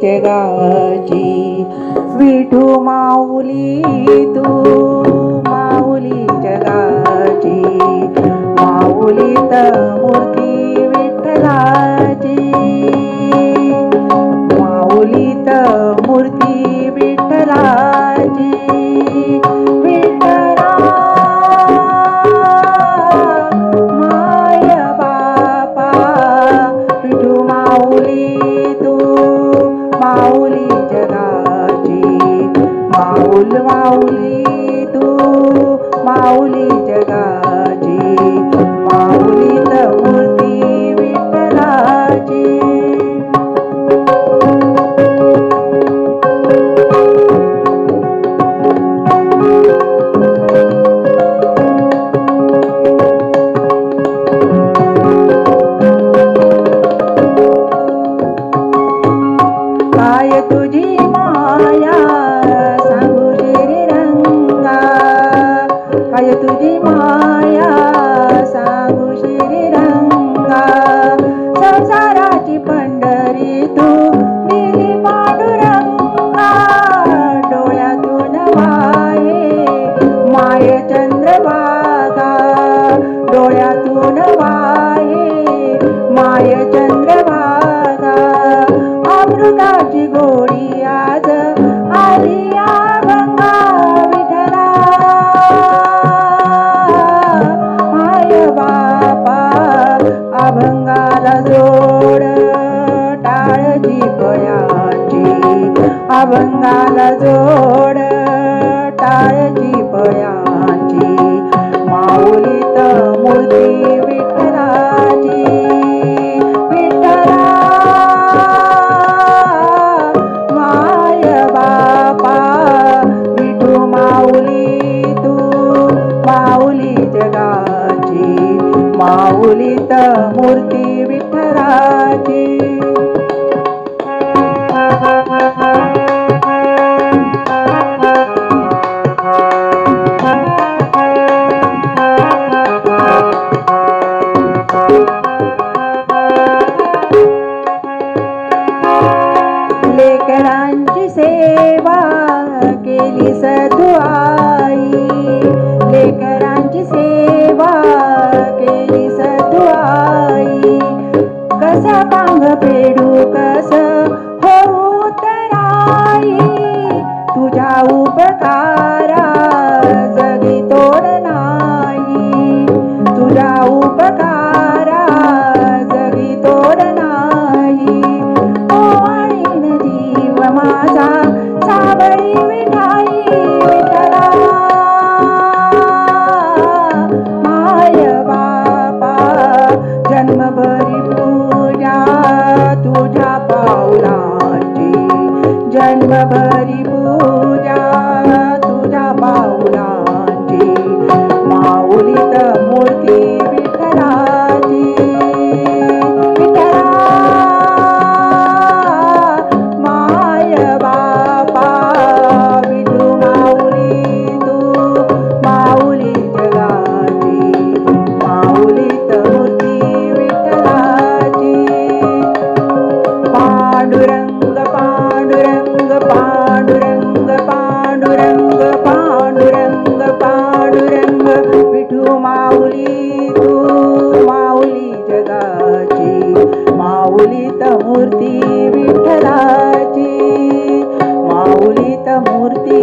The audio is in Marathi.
जगाची। विठू माऊली तू माऊली जगाची, माऊलीत मूर्ती विठ्ठलाची, माऊलीत मूर्ती विठ्ठलाची। विठ्ठला माय बापा, विठू माऊली तू माऊली जगाची, माऊल माऊली तू माऊली जगाची, माऊलीत मूर्ती विठ्ठलाची। काय तुझी माया सांगू श्रीरंगा, काय तुझी माया सांगू श्रीरंगा। संसाराची पंढरी तू दिली पांडुरंगा, डोळ्यातून वाहे माय चंद्रभागा, डोळ्यातून वाहे माय चंद्रभागा। अमृताची गोडी आज आली अभंगा विठ्ठला, माय बापा अभंगाला जोड टाळजी पयाची, अभंगाला जोड टाळजी पयाची। माऊलीत मूर्ती विठ्ठलाची, विठ्ठला माय बापा, विठू माऊली तू माऊली जगाची, माऊलीत मूर्ती विठ्ठलाची। लेकरांची सेवा केली सधू आई, लेकरांची सेवा केली सधू आई। कसा पांग फेडू कस होऊ तराई, तुझ्या उपकारा जगी तोड नाही, तुझ्या उपकारा जगी तोड नाही। ओवाळीन जीव माझा सावळी विठाई विठ्ठला, माय बापा जन्मभरी पूजा तुझ्या पाऊलाची, जन्मभरी पूजा तुझ्या पाऊलाची। माऊलीत मूर्ती विठ्ठलाची, विठ्ठला माय बापा, विठू माऊली तू माऊली जगाची, माऊलीत मूर्ती विठ्ठलाची। पांडुरंग पांडुरंग पांडुरंग पांडुरंग पांडुरंग पांडुरंग, विठू माऊली तू माऊली जगाची, माऊलीत मूर्ती विठ्ठलाची, माऊलीत मूर्ती